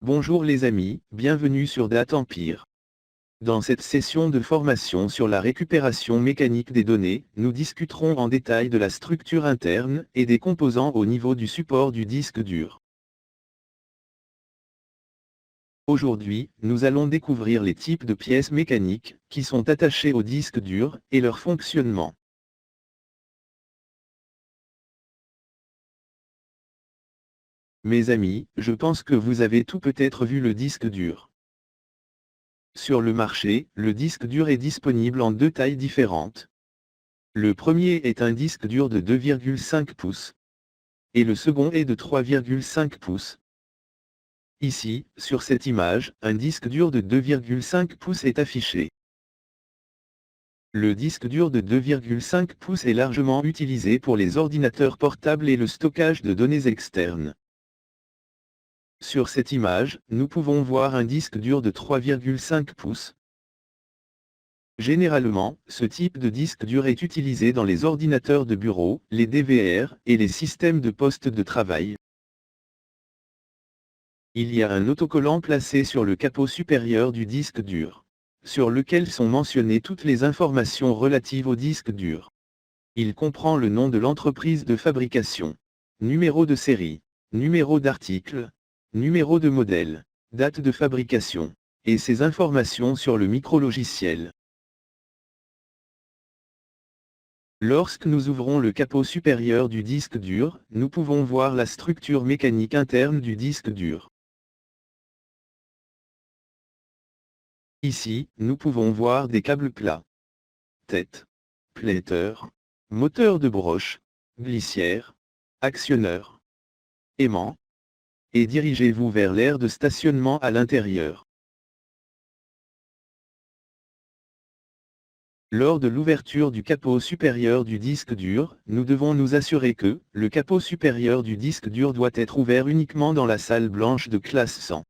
Bonjour les amis, bienvenue sur Data Empire. Dans cette session de formation sur la récupération mécanique des données, nous discuterons en détail de la structure interne et des composants au niveau du support du disque dur. Aujourd'hui, nous allons découvrir les types de pièces mécaniques qui sont attachées au disque dur et leur fonctionnement. Mes amis, je pense que vous avez tout peut-être vu le disque dur. Sur le marché, le disque dur est disponible en deux tailles différentes. Le premier est un disque dur de 2,5 pouces. Et le second est de 3,5 pouces. Ici, sur cette image, un disque dur de 2,5 pouces est affiché. Le disque dur de 2,5 pouces est largement utilisé pour les ordinateurs portables et le stockage de données externes. Sur cette image, nous pouvons voir un disque dur de 3,5 pouces. Généralement, ce type de disque dur est utilisé dans les ordinateurs de bureau, les DVR, et les systèmes de poste de travail. Il y a un autocollant placé sur le capot supérieur du disque dur, sur lequel sont mentionnées toutes les informations relatives au disque dur. Il comprend le nom de l'entreprise de fabrication, numéro de série, numéro d'article, numéro de modèle, date de fabrication, et ses informations sur le micrologiciel. Lorsque nous ouvrons le capot supérieur du disque dur, nous pouvons voir la structure mécanique interne du disque dur. Ici, nous pouvons voir des câbles plats, tête, pléteur, moteur de broche, glissière, actionneur, aimant, et dirigez-vous vers l'aire de stationnement à l'intérieur. Lors de l'ouverture du capot supérieur du disque dur, nous devons nous assurer que le capot supérieur du disque dur doit être ouvert uniquement dans la salle blanche de classe 100.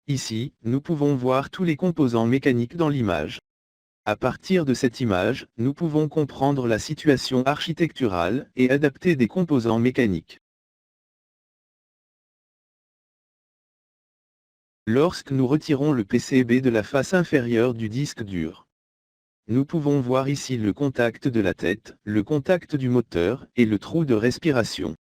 Ici, nous pouvons voir tous les composants mécaniques dans l'image. À partir de cette image, nous pouvons comprendre la situation architecturale et adapter des composants mécaniques. Lorsque nous retirons le PCB de la face inférieure du disque dur, nous pouvons voir ici le contact de la tête, le contact du moteur et le trou de respiration.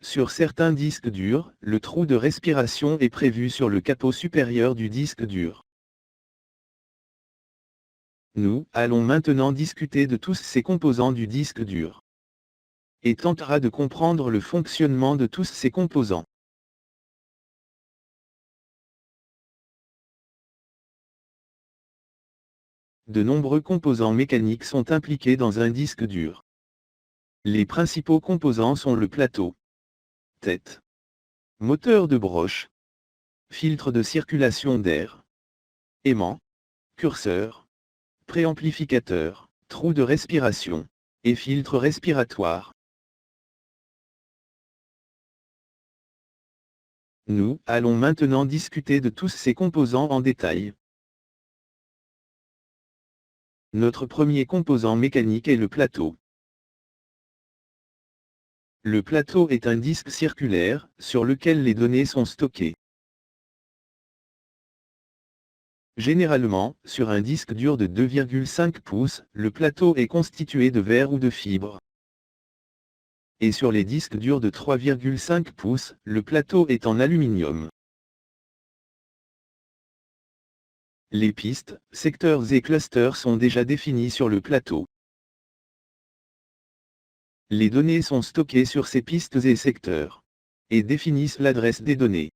Sur certains disques durs, le trou de respiration est prévu sur le capot supérieur du disque dur. Nous allons maintenant discuter de tous ces composants du disque dur et tentera de comprendre le fonctionnement de tous ces composants. De nombreux composants mécaniques sont impliqués dans un disque dur. Les principaux composants sont le plateau, tête, moteur de broche, filtre de circulation d'air, aimant, curseur, préamplificateur, trou de respiration, et filtre respiratoire. Nous allons maintenant discuter de tous ces composants en détail. Notre premier composant mécanique est le plateau. Le plateau est un disque circulaire, sur lequel les données sont stockées. Généralement, sur un disque dur de 2,5 pouces, le plateau est constitué de verre ou de fibre. Et sur les disques durs de 3,5 pouces, le plateau est en aluminium. Les pistes, secteurs et clusters sont déjà définis sur le plateau. Les données sont stockées sur ces pistes et secteurs, et définissent l'adresse des données.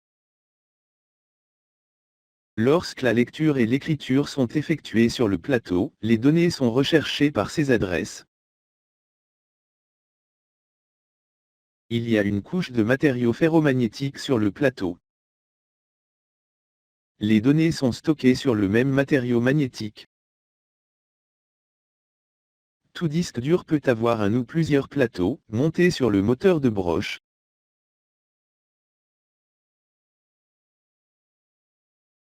Lorsque la lecture et l'écriture sont effectuées sur le plateau, les données sont recherchées par ces adresses. Il y a une couche de matériaux ferromagnétiques sur le plateau. Les données sont stockées sur le même matériau magnétique. Tout disque dur peut avoir un ou plusieurs plateaux, montés sur le moteur de broche.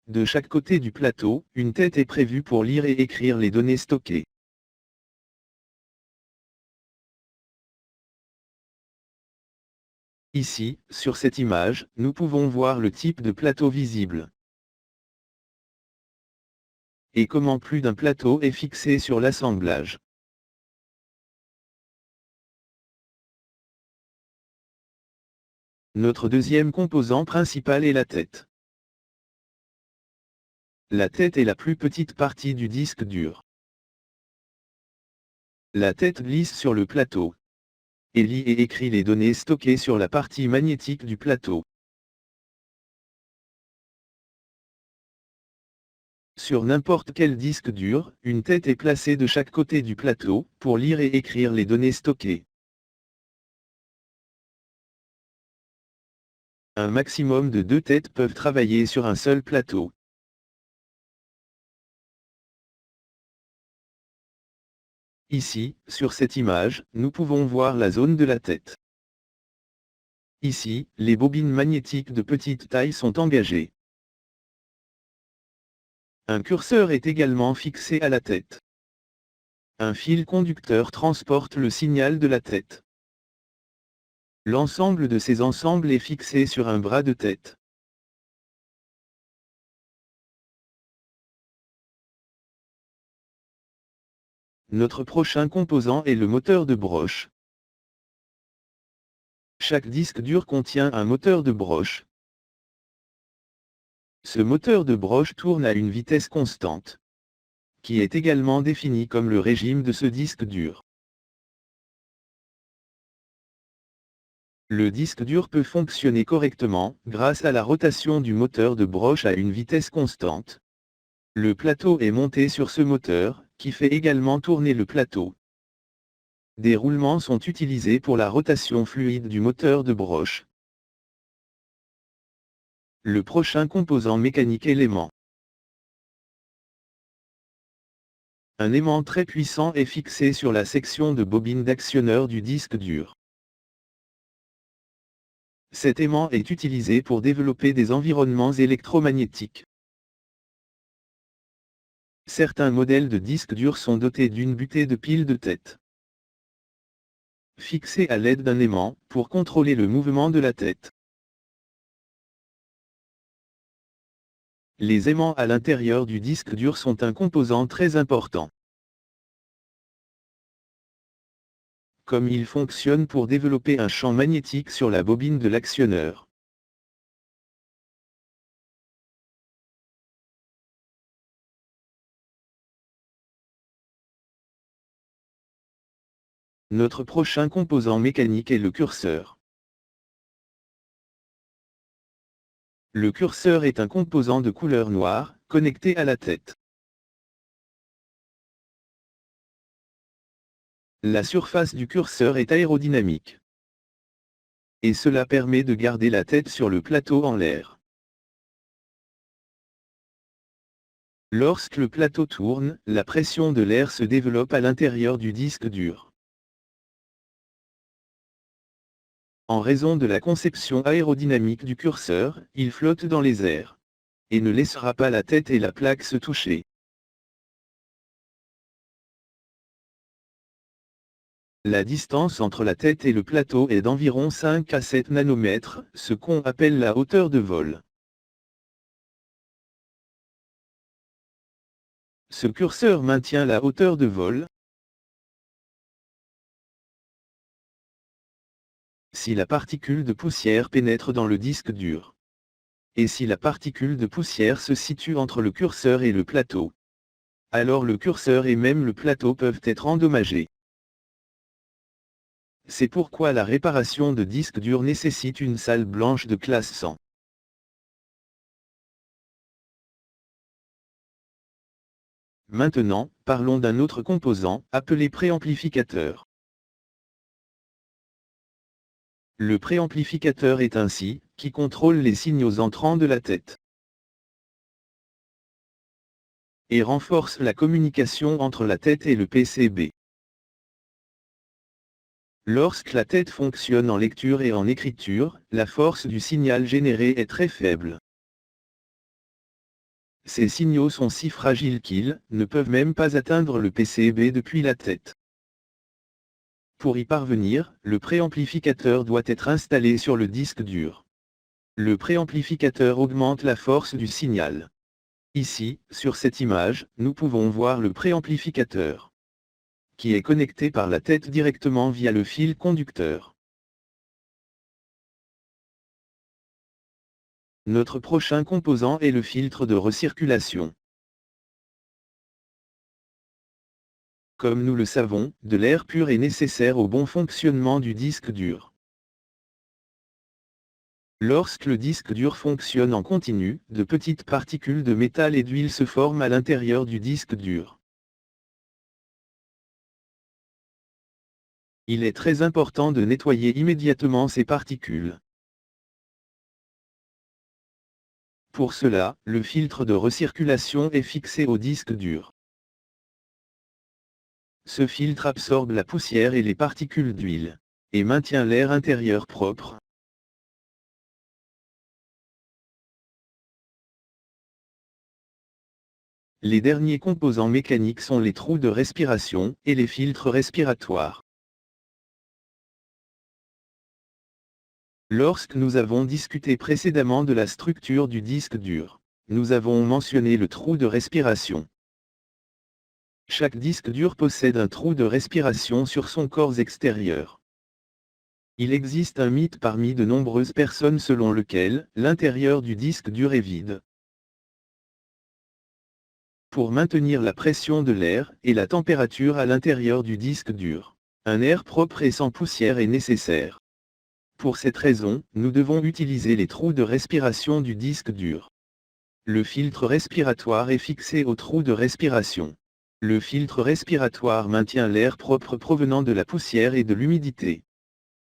De chaque côté du plateau, une tête est prévue pour lire et écrire les données stockées. Ici, sur cette image, nous pouvons voir le type de plateau visible. Et comment plus d'un plateau est fixé sur l'assemblage. Notre deuxième composant principal est la tête. La tête est la plus petite partie du disque dur. La tête glisse sur le plateau et lit et écrit les données stockées sur la partie magnétique du plateau. Sur n'importe quel disque dur, une tête est placée de chaque côté du plateau, pour lire et écrire les données stockées. Un maximum de 2 têtes peuvent travailler sur un seul plateau. Ici, sur cette image, nous pouvons voir la zone de la tête. Ici, les bobines magnétiques de petite taille sont engagées. Un curseur est également fixé à la tête. Un fil conducteur transporte le signal de la tête. L'ensemble de ces ensembles est fixé sur un bras de tête. Notre prochain composant est le moteur de broche. Chaque disque dur contient un moteur de broche. Ce moteur de broche tourne à une vitesse constante, qui est également définie comme le régime de ce disque dur. Le disque dur peut fonctionner correctement, grâce à la rotation du moteur de broche à une vitesse constante. Le plateau est monté sur ce moteur, qui fait également tourner le plateau. Des roulements sont utilisés pour la rotation fluide du moteur de broche. Le prochain composant mécanique est l'aimant. Un aimant très puissant est fixé sur la section de bobine d'actionneur du disque dur. Cet aimant est utilisé pour développer des environnements électromagnétiques. Certains modèles de disques durs sont dotés d'une butée de pile de tête, fixée à l'aide d'un aimant, pour contrôler le mouvement de la tête. Les aimants à l'intérieur du disque dur sont un composant très important. Comme ils fonctionnent pour développer un champ magnétique sur la bobine de l'actionneur. Notre prochain composant mécanique est le curseur. Le curseur est un composant de couleur noire, connecté à la tête. La surface du curseur est aérodynamique. Et cela permet de garder la tête sur le plateau en l'air. Lorsque le plateau tourne, la pression de l'air se développe à l'intérieur du disque dur. En raison de la conception aérodynamique du curseur, il flotte dans les airs. Et ne laissera pas la tête et la plaque se toucher. La distance entre la tête et le plateau est d'environ 5 à 7 nanomètres, ce qu'on appelle la hauteur de vol. Ce curseur maintient la hauteur de vol. Si la particule de poussière pénètre dans le disque dur. Et si la particule de poussière se situe entre le curseur et le plateau. Alors le curseur et même le plateau peuvent être endommagés. C'est pourquoi la réparation de disques durs nécessite une salle blanche de classe 100. Maintenant, parlons d'un autre composant, appelé préamplificateur. Le préamplificateur est ainsi, qui contrôle les signaux entrants de la tête. Et renforce la communication entre la tête et le PCB. Lorsque la tête fonctionne en lecture et en écriture, la force du signal généré est très faible. Ces signaux sont si fragiles qu'ils ne peuvent même pas atteindre le PCB depuis la tête. Ces signaux sont si fragiles qu'ils ne peuvent même pas atteindre le PCB depuis la tête. Ces signaux sont si fragiles qu'ils ne peuvent même pas atteindre le PCB depuis la tête. Pour y parvenir, le préamplificateur doit être installé sur le disque dur. Le préamplificateur augmente la force du signal. Ici, sur cette image, nous pouvons voir le préamplificateur, qui est connecté par la tête directement via le fil conducteur. Notre prochain composant est le filtre de recirculation. Comme nous le savons, de l'air pur est nécessaire au bon fonctionnement du disque dur. Lorsque le disque dur fonctionne en continu, de petites particules de métal et d'huile se forment à l'intérieur du disque dur. Il est très important de nettoyer immédiatement ces particules. Pour cela, le filtre de recirculation est fixé au disque dur. Ce filtre absorbe la poussière et les particules d'huile, et maintient l'air intérieur propre. Les derniers composants mécaniques sont les trous de respiration, et les filtres respiratoires. Lorsque nous avons discuté précédemment de la structure du disque dur, nous avons mentionné le trou de respiration. Chaque disque dur possède un trou de respiration sur son corps extérieur. Il existe un mythe parmi de nombreuses personnes selon lequel l'intérieur du disque dur est vide. Pour maintenir la pression de l'air et la température à l'intérieur du disque dur, un air propre et sans poussière est nécessaire. Pour cette raison, nous devons utiliser les trous de respiration du disque dur. Le filtre respiratoire est fixé au trou de respiration. Le filtre respiratoire maintient l'air propre provenant de la poussière et de l'humidité.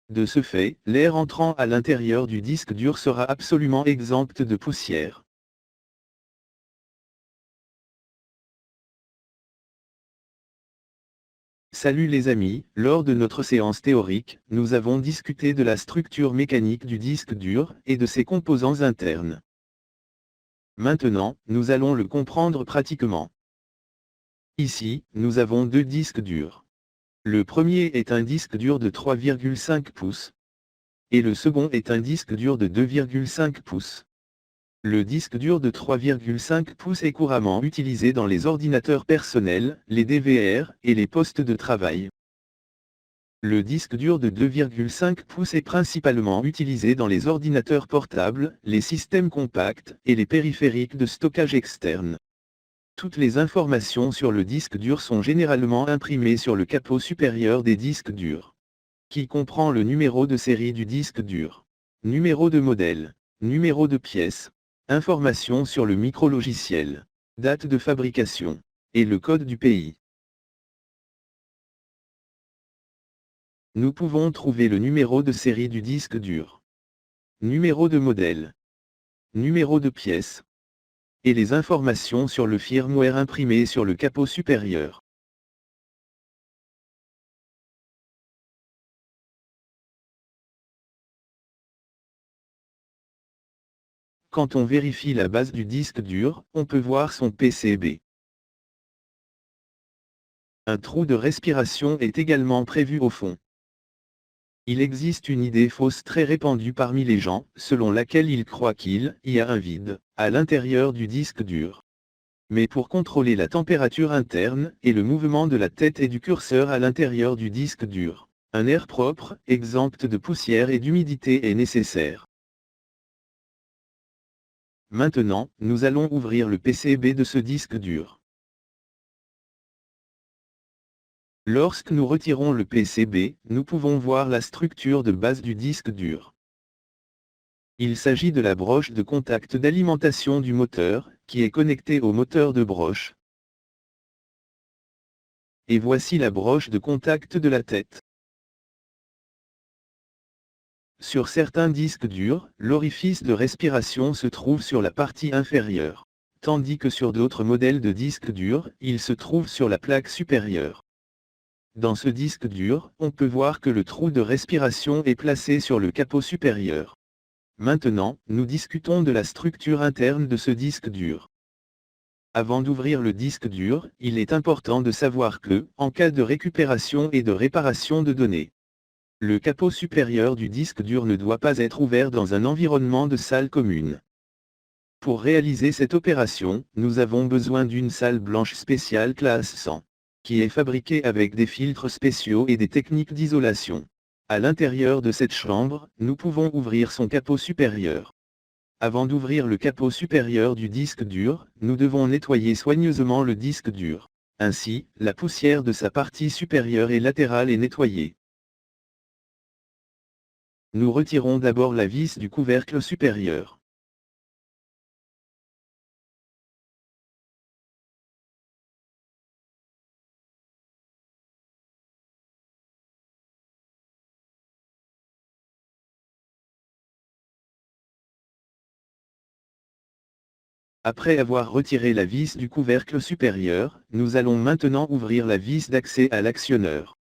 De ce fait, l'air entrant à l'intérieur du disque dur sera absolument exempt de poussière. Salut les amis, lors de notre séance théorique, nous avons discuté de la structure mécanique du disque dur et de ses composants internes. Maintenant, nous allons le comprendre pratiquement. Ici, nous avons deux disques durs. Le premier est un disque dur de 3,5 pouces. Et le second est un disque dur de 2,5 pouces. Le disque dur de 3,5 pouces est couramment utilisé dans les ordinateurs personnels, les DVR, et les postes de travail. Le disque dur de 2,5 pouces est principalement utilisé dans les ordinateurs portables, les systèmes compacts, et les périphériques de stockage externe. Toutes les informations sur le disque dur sont généralement imprimées sur le capot supérieur des disques durs, qui comprend le numéro de série du disque dur, numéro de modèle, numéro de pièce, informations sur le micrologiciel, date de fabrication, et le code du pays. Nous pouvons trouver le numéro de série du disque dur, numéro de modèle, numéro de pièce, et les informations sur le firmware imprimé sur le capot supérieur. Quand on vérifie la base du disque dur, on peut voir son PCB. Un trou de respiration est également prévu au fond. Il existe une idée fausse très répandue parmi les gens, selon laquelle ils croient qu'il y a un vide à l'intérieur du disque dur. Mais pour contrôler la température interne et le mouvement de la tête et du curseur à l'intérieur du disque dur, un air propre, exempt de poussière et d'humidité est nécessaire. Maintenant, nous allons ouvrir le PCB de ce disque dur. Lorsque nous retirons le PCB, nous pouvons voir la structure de base du disque dur. Il s'agit de la broche de contact d'alimentation du moteur, qui est connectée au moteur de broche. Et voici la broche de contact de la tête. Sur certains disques durs, l'orifice de respiration se trouve sur la partie inférieure, tandis que sur d'autres modèles de disques durs, il se trouve sur la plaque supérieure. Dans ce disque dur, on peut voir que le trou de respiration est placé sur le capot supérieur. Maintenant, nous discutons de la structure interne de ce disque dur. Avant d'ouvrir le disque dur, il est important de savoir que, en cas de récupération et de réparation de données, le capot supérieur du disque dur ne doit pas être ouvert dans un environnement de salle commune. Pour réaliser cette opération, nous avons besoin d'une salle blanche spéciale classe 100, qui est fabriquée avec des filtres spéciaux et des techniques d'isolation. À l'intérieur de cette chambre, nous pouvons ouvrir son capot supérieur. Avant d'ouvrir le capot supérieur du disque dur, nous devons nettoyer soigneusement le disque dur. Ainsi, la poussière de sa partie supérieure et latérale est nettoyée. Nous retirons d'abord la vis du couvercle supérieur. Après avoir retiré la vis du couvercle supérieur, nous allons maintenant ouvrir la vis d'accès à l'actionneur.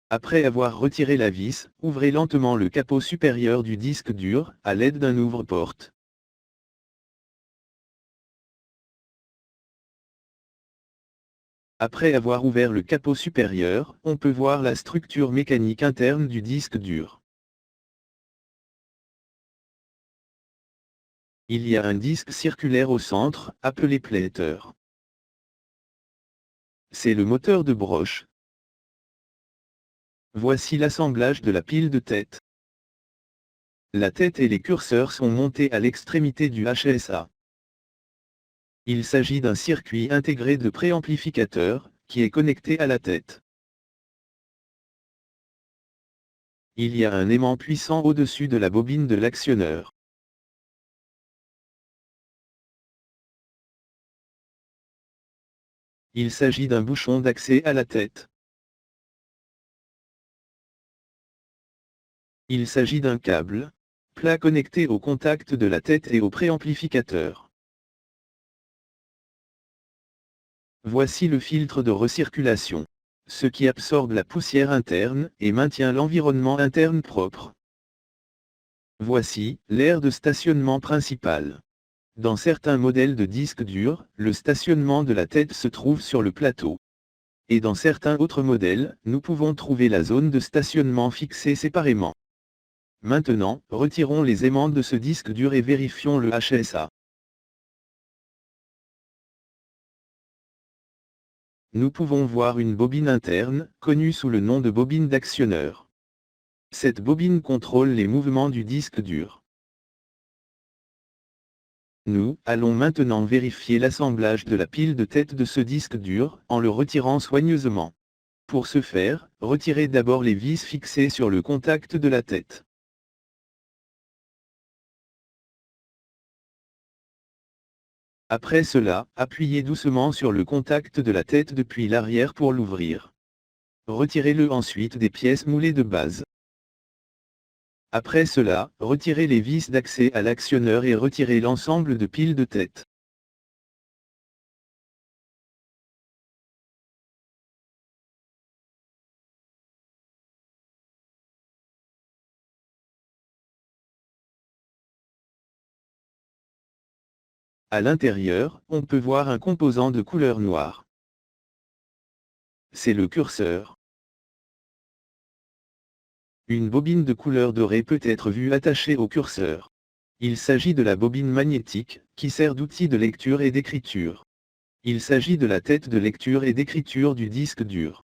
Après avoir retiré la vis, ouvrez lentement le capot supérieur du disque dur, à l'aide d'un ouvre-porte. Après avoir ouvert le capot supérieur, on peut voir la structure mécanique interne du disque dur. Il y a un disque circulaire au centre, appelé pléteur. C'est le moteur de broche. Voici l'assemblage de la pile de tête. La tête et les curseurs sont montés à l'extrémité du HSA. Il s'agit d'un circuit intégré de préamplificateur, qui est connecté à la tête. Il y a un aimant puissant au-dessus de la bobine de l'actionneur. Il s'agit d'un bouchon d'accès à la tête. Il s'agit d'un câble, plat connecté au contact de la tête et au préamplificateur. Voici le filtre de recirculation, ce qui absorbe la poussière interne et maintient l'environnement interne propre. Voici l'aire de stationnement principal. Dans certains modèles de disques durs, le stationnement de la tête se trouve sur le plateau. Et dans certains autres modèles, nous pouvons trouver la zone de stationnement fixée séparément. Maintenant, retirons les aimants de ce disque dur et vérifions le HSA. Nous pouvons voir une bobine interne, connue sous le nom de bobine d'actionneur. Cette bobine contrôle les mouvements du disque dur. Nous allons maintenant vérifier l'assemblage de la pile de tête de ce disque dur, en le retirant soigneusement. Pour ce faire, retirez d'abord les vis fixées sur le contact de la tête. Après cela, appuyez doucement sur le contact de la tête depuis l'arrière pour l'ouvrir. Retirez-le ensuite des pièces moulées de base. Après cela, retirez les vis d'accès à l'actionneur et retirez l'ensemble de pile de tête. À l'intérieur, on peut voir un composant de couleur noire. C'est le curseur. Une bobine de couleur dorée peut être vue attachée au curseur. Il s'agit de la bobine magnétique, qui sert d'outil de lecture et d'écriture. Il s'agit de la tête de lecture et d'écriture du disque dur.